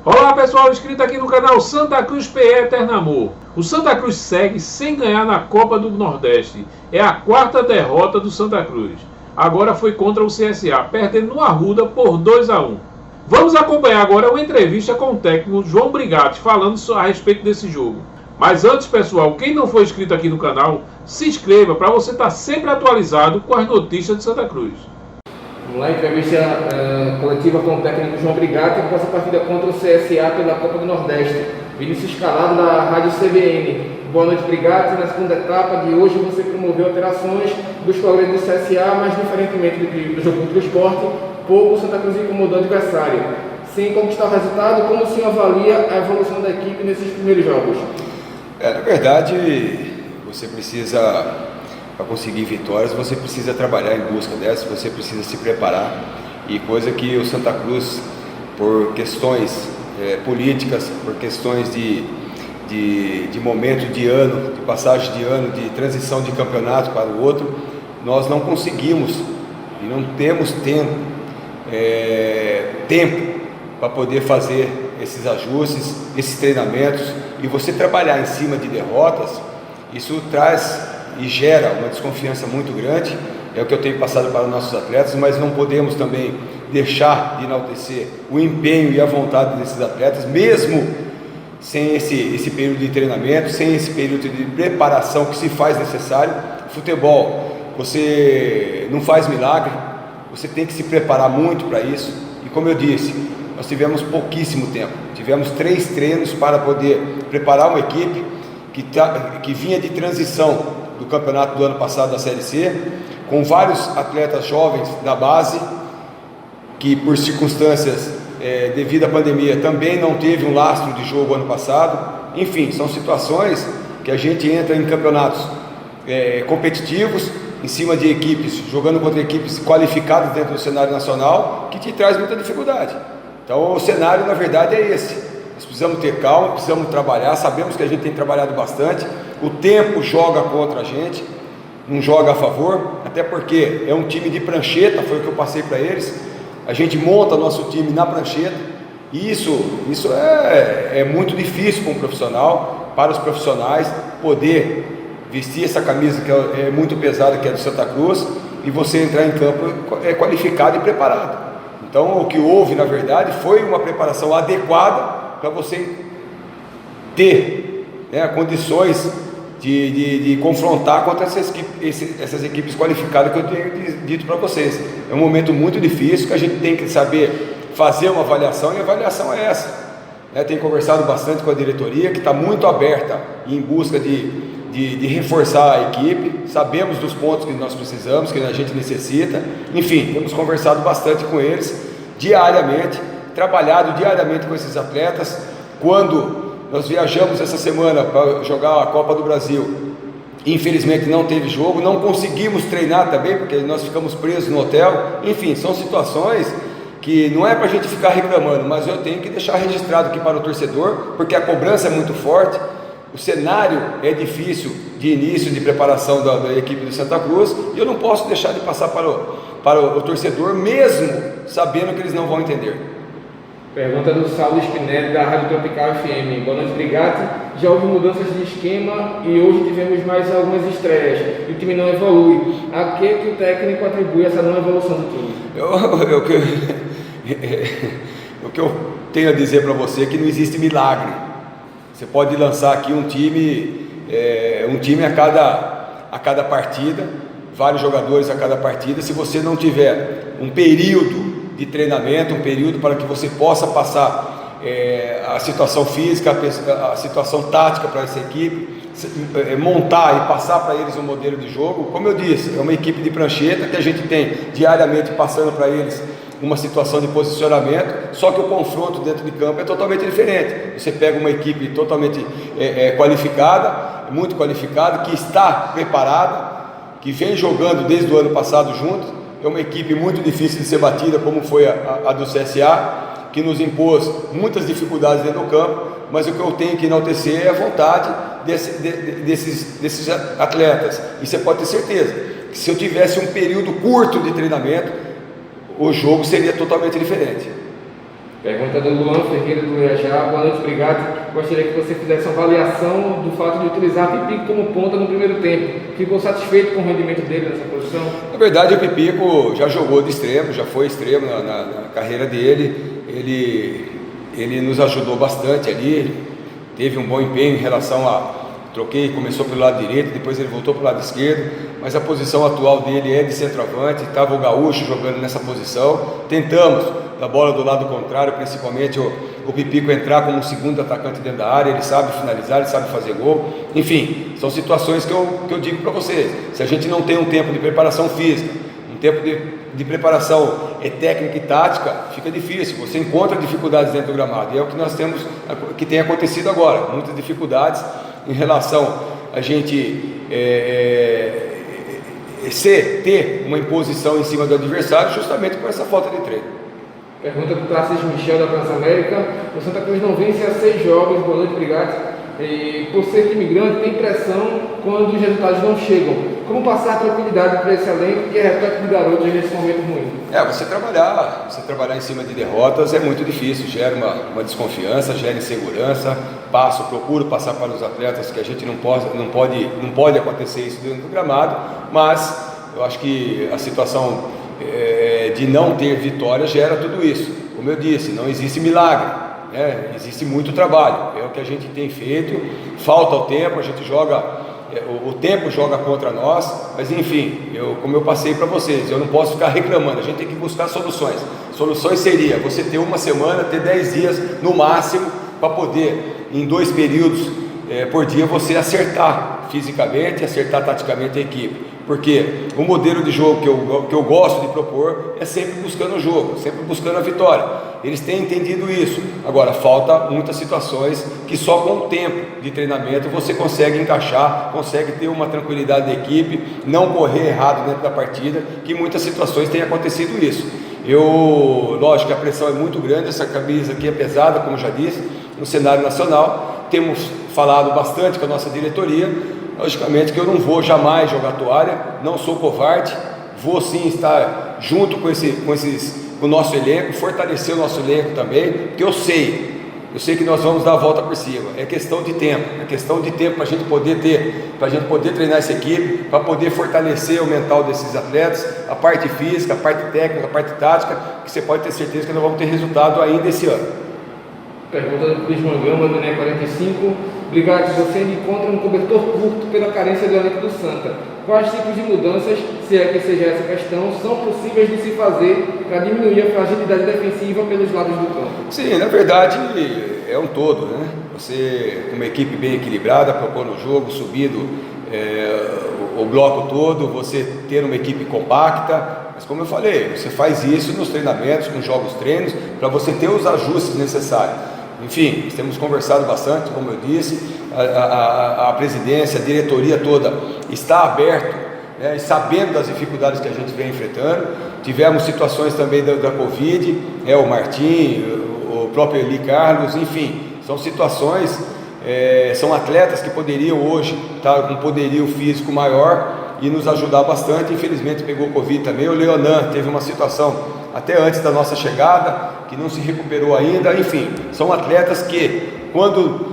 Olá pessoal, inscrito aqui no canal Santa Cruz PE Eterno Amor. O Santa Cruz segue sem ganhar na Copa do Nordeste. É a quarta derrota do Santa Cruz. Agora foi contra o CSA, perdendo no Arruda por 2-1. Vamos acompanhar agora uma entrevista com o técnico João Brigatti, falando a respeito desse jogo. Mas antes, pessoal, quem não for inscrito aqui no canal, se inscreva para você estar sempre atualizado com as notícias de Santa Cruz. Vamos lá, entrevista coletiva com o técnico João Brigatti após a partida contra o CSA pela Copa do Nordeste. Vinícius Calado da Rádio CBN. Boa noite, Brigatti. Na segunda etapa de hoje você promoveu alterações dos progressos do CSA, mas diferentemente do jogo contra o Sport, pouco o Santa Cruz incomodou o adversário. Sem conquistar o resultado, como o senhor avalia a evolução da equipe nesses primeiros jogos? Na verdade, você precisa... Para conseguir vitórias, você precisa trabalhar em busca dessas, você precisa se preparar, e coisa que o Santa Cruz, por questões políticas, por questões de momento de ano, de passagem de ano, de transição de campeonato para o outro, nós não conseguimos e não temos tempo para poder fazer esses ajustes, esses treinamentos, e você trabalhar em cima de derrotas, isso traz e gera uma desconfiança muito grande. É o que eu tenho passado para os nossos atletas, mas não podemos também deixar de enaltecer o empenho e a vontade desses atletas, mesmo sem esse período de treinamento, sem esse período de preparação que se faz necessário. Futebol, você não faz milagre, você tem que se preparar muito para isso, e como eu disse, nós tivemos pouquíssimo tempo, tivemos 3 treinos para poder preparar uma equipe que vinha de transição do campeonato do ano passado da Série C, com vários atletas jovens da base, que por circunstâncias devido à pandemia também não teve um lastro de jogo ano passado. Enfim, são situações que a gente entra em campeonatos competitivos, em cima de equipes, jogando contra equipes qualificadas dentro do cenário nacional, que te traz muita dificuldade. Então o cenário na verdade é esse. Nós precisamos ter calma, precisamos trabalhar, sabemos que a gente tem trabalhado bastante, o tempo joga contra a gente, não joga a favor, até porque é um time de prancheta, foi o que eu passei para eles, a gente monta nosso time na prancheta, e isso é muito difícil para um profissional, para os profissionais, poder vestir essa camisa que é muito pesada, que é do Santa Cruz, e você entrar em campo qualificado e preparado. Então o que houve na verdade foi uma preparação adequada para você ter condições de confrontar contra essas equipes qualificadas que eu tenho dito para vocês. É um momento muito difícil que a gente tem que saber fazer uma avaliação, e a avaliação é essa. Tenho conversado bastante com a diretoria, que está muito aberta em busca de reforçar a equipe. Sabemos dos pontos que nós precisamos, que a gente necessita. Enfim, temos conversado bastante com eles diariamente, trabalhado diariamente com esses atletas. Quando nós viajamos essa semana para jogar a Copa do Brasil, infelizmente não teve jogo, não conseguimos treinar também, porque nós ficamos presos no hotel. Enfim, são situações que não é para a gente ficar reclamando, mas eu tenho que deixar registrado aqui para o torcedor, porque a cobrança é muito forte, o cenário é difícil de início de preparação da equipe do Santa Cruz, e eu não posso deixar de passar para o torcedor, mesmo sabendo que eles não vão entender. Pergunta do Saulo Spinelli da Rádio Tropical FM. Boa noite, Brigatti. Já houve mudanças de esquema e hoje tivemos mais algumas estreias e o time não evolui. A que o técnico atribui essa não evolução do time? O que eu tenho a dizer para você é que não existe milagre. Você pode lançar aqui um time a cada partida, vários jogadores a cada partida. Se você não tiver um período de treinamento, um período para que você possa passar a situação física, a situação tática para essa equipe, montar e passar para eles um modelo de jogo. Como eu disse, é uma equipe de prancheta que a gente tem diariamente passando para eles uma situação de posicionamento, só que o confronto dentro de campo é totalmente diferente. Você pega uma equipe totalmente qualificada, muito qualificada, que está preparada, que vem jogando desde o ano passado junto. É uma equipe muito difícil de ser batida, como foi a do CSA, que nos impôs muitas dificuldades dentro do campo, mas o que eu tenho que enaltecer é a vontade desses atletas. E você pode ter certeza que se eu tivesse um período curto de treinamento, o jogo seria totalmente diferente. Pergunta do Luan Ferreira do Irajá. Boa noite, obrigado. Gostaria que você fizesse uma avaliação do fato de utilizar Pipico como ponta no primeiro tempo. Ficou satisfeito com o rendimento dele nessa posição? Na verdade, o Pipico já jogou de extremo, já foi extremo na carreira dele. Ele nos ajudou bastante ali, teve um bom empenho em relação a... começou pelo lado direito, depois ele voltou para o lado esquerdo, mas a posição atual dele é de centroavante. Estava o Gaúcho jogando nessa posição. Tentamos, da bola do lado contrário, principalmente o Pipico entrar como um segundo atacante dentro da área. Ele sabe finalizar, ele sabe fazer gol. Enfim, são situações que eu digo para vocês. Se a gente não tem um tempo de preparação física, um tempo de preparação técnica e tática, fica difícil. Você encontra dificuldades dentro do gramado, e é o que nós temos, que tem acontecido agora, muitas dificuldades em relação a gente ter uma imposição em cima do adversário, justamente por essa falta de treino. Pergunta do Tarcísio Michel da Transamérica. O Santa Cruz não vence há 6 jogos. Boa noite, obrigado. E por ser time grande, tem pressão quando os resultados não chegam. Como passar tranquilidade para esse elenco que é repleto de garotos nesse momento ruim? Você trabalhar em cima de derrotas é muito difícil, gera uma desconfiança, gera insegurança. Procuro passar para os atletas que a gente não pode acontecer isso dentro do gramado, mas eu acho que a situação de não ter vitória gera tudo isso. Como eu disse, não existe milagre. Existe muito trabalho, é o que a gente tem feito. Falta o tempo, a gente joga, o tempo joga contra nós, mas enfim, como eu passei para vocês, eu não posso ficar reclamando, a gente tem que buscar soluções. Soluções seria você ter uma semana, ter 10 dias no máximo, para poder, em 2 períodos por dia, você acertar fisicamente, acertar taticamente a equipe. Porque o modelo de jogo que eu gosto de propor é sempre buscando o jogo, sempre buscando a vitória. Eles têm entendido isso. Agora, falta muitas situações que só com o tempo de treinamento você consegue encaixar, consegue ter uma tranquilidade da equipe, não correr errado dentro da partida, que muitas situações têm acontecido isso. Lógico que a pressão é muito grande, essa camisa aqui é pesada, como já disse, no cenário nacional. Temos falado bastante com a nossa diretoria. Logicamente que eu não vou jamais jogar toalha, não sou covarde, vou sim estar junto com o nosso elenco, fortalecer o nosso elenco também, porque eu sei que nós vamos dar a volta por cima. É questão de tempo para a gente poder treinar essa equipe, para poder fortalecer o mental desses atletas, a parte física, a parte técnica, a parte tática, que você pode ter certeza que nós vamos ter resultado ainda esse ano. Pergunta do Cris Mangama, do NE 45. Obrigado. Você encontra um cobertor curto pela carência do elenco do Santa. Quais tipos de mudanças, se é que seja essa questão, são possíveis de se fazer para diminuir a fragilidade defensiva pelos lados do campo? Sim, na verdade é um todo, né? Você, com uma equipe bem equilibrada, propondo o jogo, subindo o bloco todo, você ter uma equipe compacta. Mas como eu falei, você faz isso nos treinamentos, nos jogos treinos, para você ter os ajustes necessários. Enfim, temos conversado bastante, como eu disse, a presidência, a diretoria toda está aberto, sabendo das dificuldades que a gente vem enfrentando. Tivemos situações também da Covid, o Martim, o próprio Eli Carlos, enfim, são situações, são atletas que poderiam hoje estar com um poderio físico maior e nos ajudar bastante. Infelizmente pegou Covid também. O Leonan teve uma situação até antes da nossa chegada, que não se recuperou ainda. Enfim, são atletas que quando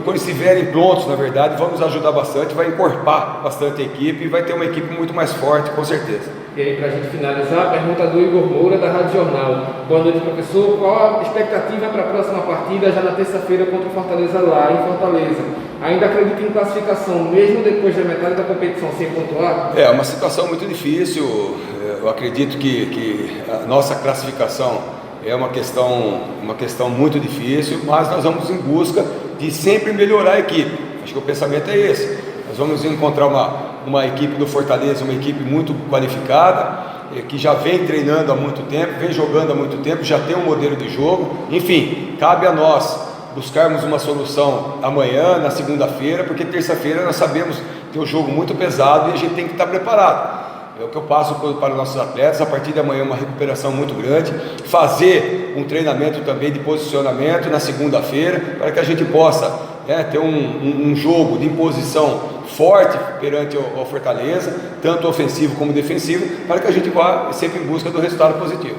eles estiverem prontos, na verdade, vão nos ajudar bastante, vai encorpar bastante a equipe e vai ter uma equipe muito mais forte, com certeza. E aí, para a gente finalizar, a pergunta do Igor Moura, da Rádio Jornal. Boa noite, professor. Qual a expectativa para a próxima partida, já na terça-feira, contra o Fortaleza lá em Fortaleza? Ainda acredita em classificação, mesmo depois da metade da competição sem pontuar? É uma situação muito difícil. Eu acredito que a nossa classificação é uma questão muito difícil, mas nós vamos em busca de sempre melhorar a equipe. Acho que o pensamento é esse. Nós vamos encontrar uma equipe do Fortaleza, uma equipe muito qualificada, que já vem treinando há muito tempo, vem jogando há muito tempo, já tem um modelo de jogo. Enfim, cabe a nós buscarmos uma solução amanhã, na segunda-feira, porque terça-feira nós sabemos que é um jogo muito pesado e a gente tem que estar preparado. É o que eu passo para os nossos atletas. A partir de amanhã uma recuperação muito grande, fazer um treinamento também de posicionamento na segunda-feira, para que a gente possa ter um jogo de imposição forte perante o Fortaleza, tanto ofensivo como defensivo, para que a gente vá sempre em busca do resultado positivo.